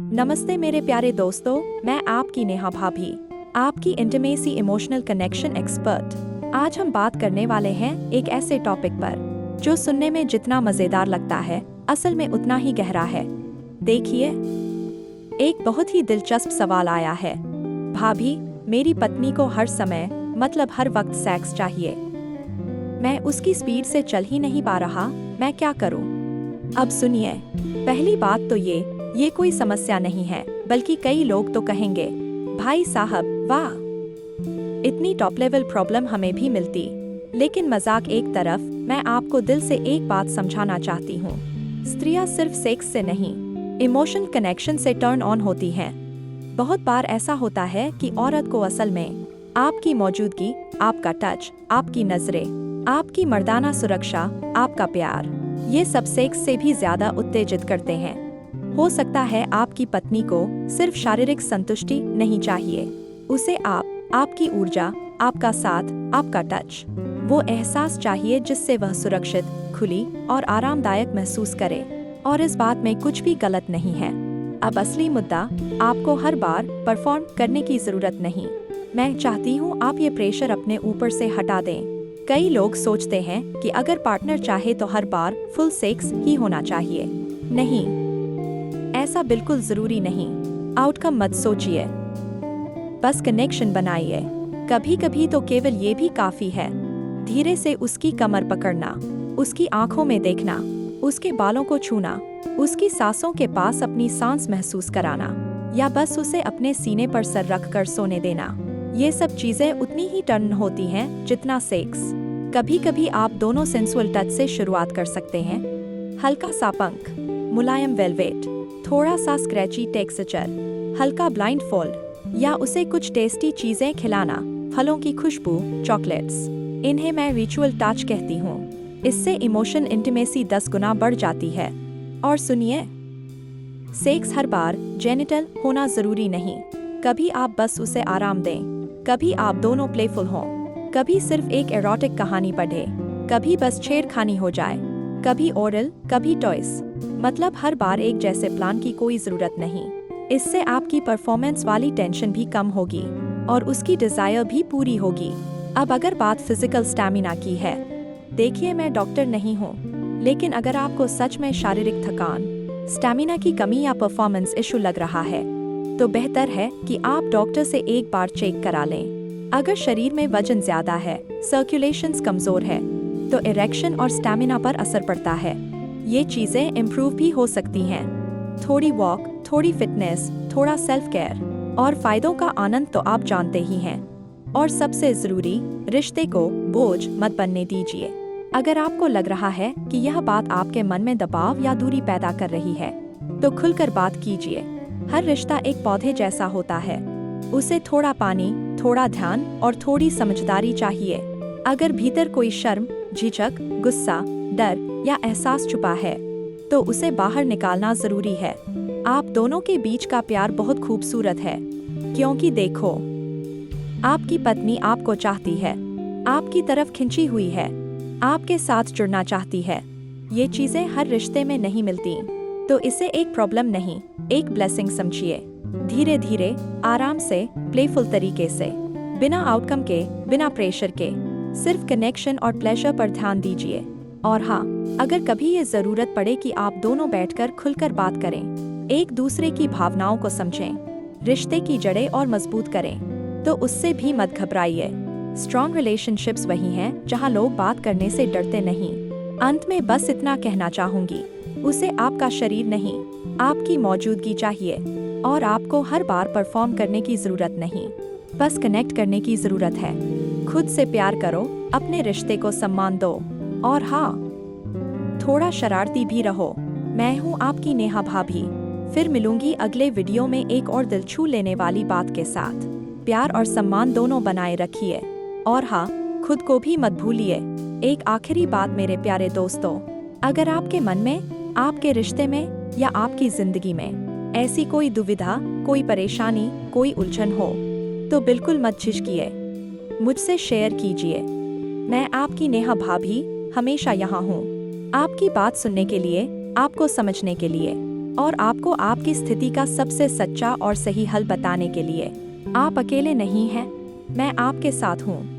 नमस्ते मेरे प्यारे दोस्तों, मैं आपकी नेहा भाभी, आपकी इंटीमेसी इमोशनल कनेक्शन एक्सपर्ट। आज हम बात करने वाले हैं एक ऐसे टॉपिक पर जो सुनने में जितना मजेदार लगता है, असल में उतना ही गहरा है। देखिए, एक बहुत ही दिलचस्प सवाल आया है। भाभी, मेरी पत्नी को हर समय, मतलब हर वक्त सेक्स चाहिए। मैं उसकी स्पीड से चल ही नहीं पा रहा, मैं क्या करूं? अब सुनिए, पहली बात तो ये कोई समस्या नहीं है, बल्कि कई लोग तो कहेंगे, भाई साहब वाह, इतनी टॉप लेवल प्रॉब्लम हमें भी मिलती। लेकिन मजाक एक तरफ, मैं आपको दिल से एक बात समझाना चाहती हूँ। स्त्रियां सिर्फ सेक्स से नहीं, इमोशनल कनेक्शन से टर्न ऑन होती हैं। बहुत बार ऐसा होता है कि औरत को असल में आपकी मौजूदगी, आपका टच, आपकी नजरें, आपकी मर्दाना सुरक्षा, आपका प्यार, ये सब सेक्स से भी ज्यादा उत्तेजित करते हैं। हो सकता है आपकी पत्नी को सिर्फ शारीरिक संतुष्टि नहीं चाहिए, उसे आपकी ऊर्जा, आपका साथ, आपका टच, वो एहसास चाहिए जिससे वह सुरक्षित, खुली और आरामदायक महसूस करे। और इस बात में कुछ भी गलत नहीं है। अब असली मुद्दा, आपको हर बार परफॉर्म करने की जरूरत नहीं। मैं चाहती हूँ आप ये प्रेशर अपने ऊपर से हटा दें। कई लोग सोचते हैं कि अगर पार्टनर चाहे तो हर बार फुल सेक्स ही होना चाहिए। नहीं, ऐसा बिल्कुल जरूरी नहीं। आउटकम मत सोचिए, बस कनेक्शन बनाइए। कभी कभी तो केवल ये भी काफी है। धीरे से उसकी कमर पकड़ना, उसकी आंखों में देखना, उसके बालों को छूना, उसकी सांसों के पास अपनी सांस महसूस कराना, या बस उसे अपने सीने पर सर रख कर सोने देना। ये सब चीजें उतनी ही टर्न होती हैं जितना सेक्स। कभी कभी आप दोनों सेंसुअल टच से शुरुआत कर सकते हैं। हल्का सा पंख, मुलायम वेलवेट, थोड़ा सा स्क्रैची टेक्सचर, हल्का ब्लाइंड फोल्ड, या उसे कुछ टेस्टी चीजें खिलाना, फलों की खुशबू, चॉकलेट्स। इन्हें मैं रिचुअल टच कहती हूँ। इससे इमोशन इंटीमेसी 10 गुना बढ़ जाती है। और सुनिए, सेक्स हर बार जेनिटल होना जरूरी नहीं। कभी आप बस उसे आराम दें, कभी आप दोनों प्लेफुल हों, कभी सिर्फ एक एरोटिक कहानी पढ़े, कभी बस छेड़खानी हो जाए, कभी ओरल, कभी टॉयस। मतलब हर बार एक जैसे प्लान की कोई जरूरत नहीं। इससे आपकी परफॉर्मेंस वाली टेंशन भी कम होगी और उसकी डिजायर भी पूरी होगी। अब अगर बात फिजिकल स्टैमिना की है, देखिए मैं डॉक्टर नहीं हूँ, लेकिन अगर आपको सच में शारीरिक थकान, स्टैमिना की कमी या परफॉर्मेंस इशू लग रहा है, तो बेहतर है कि आप डॉक्टर से एक बार चेक करा लें। अगर शरीर में वजन ज्यादा है, सर्कुलेशंस कमजोर है, तो इरेक्शन और स्टैमिना पर असर पड़ता है। ये चीजें इम्प्रूव भी हो सकती हैं। थोड़ी वॉक, थोड़ी फिटनेस, थोड़ा सेल्फ केयर, और फायदों का आनंद तो आप जानते ही हैं। और सबसे जरूरी, रिश्ते को बोझ मत बनने दीजिए। अगर आपको लग रहा है कि यह बात आपके मन में दबाव या दूरी पैदा कर रही है, तो खुलकर बात कीजिए। हर रिश्ता एक पौधे जैसा होता है, उसे थोड़ा पानी, थोड़ा ध्यान और थोड़ी समझदारी चाहिए। अगर भीतर कोई शर्म, झिझक, गुस्सा, डर या एहसास छुपा है, तो उसे बाहर निकालना जरूरी है। आप दोनों के बीच का प्यार बहुत खूबसूरत है, क्योंकि देखो, आपकी पत्नी आपको चाहती है, आपकी तरफ खिंची हुई है, आपके साथ जुड़ना चाहती है। ये चीजें हर रिश्ते में नहीं मिलती, तो इसे एक प्रॉब्लम नहीं, एक ब्लेसिंग समझिए। धीरे धीरे, आराम से, प्लेफुल तरीके से, बिना आउटकम के, बिना प्रेशर के, सिर्फ कनेक्शन और प्लेजर पर ध्यान दीजिए। और हाँ, अगर कभी ये जरूरत पड़े कि आप दोनों बैठकर खुलकर बात करें, एक दूसरे की भावनाओं को समझें, रिश्ते की जड़ें और मजबूत करें, तो उससे भी मत घबराइए। स्ट्रॉन्ग रिलेशनशिप्स वही हैं जहां लोग बात करने से डरते नहीं। अंत में बस इतना कहना चाहूंगी, उसे आपका शरीर नहीं, आपकी मौजूदगी चाहिए। और आपको हर बार परफॉर्म करने की जरूरत नहीं, बस कनेक्ट करने की जरूरत है। खुद से प्यार करो, अपने रिश्ते को सम्मान दो, और हाँ, थोड़ा शरारती भी रहो। मैं हूँ आपकी नेहा भाभी। फिर मिलूंगी अगले वीडियो में एक और दिल छू लेने वाली बात के साथ। प्यार और सम्मान दोनों बनाए रखिए, और हाँ, खुद को भी मत भूलिए। एक आखिरी बात मेरे प्यारे दोस्तों, अगर आपके मन में, आपके रिश्ते में या आपकी जिंदगी में ऐसी कोई दुविधा, कोई परेशानी, कोई उलझन हो, तो बिल्कुल मत झिझकिए, मुझसे शेयर कीजिए। मैं आपकी नेहा भाभी हमेशा यहाँ हूँ, आपकी बात सुनने के लिए, आपको समझने के लिए। और आपको आपकी स्थिति का सबसे सच्चा और सही हल बताने के लिए। आप अकेले नहीं हैं, मैं आपके साथ हूँ।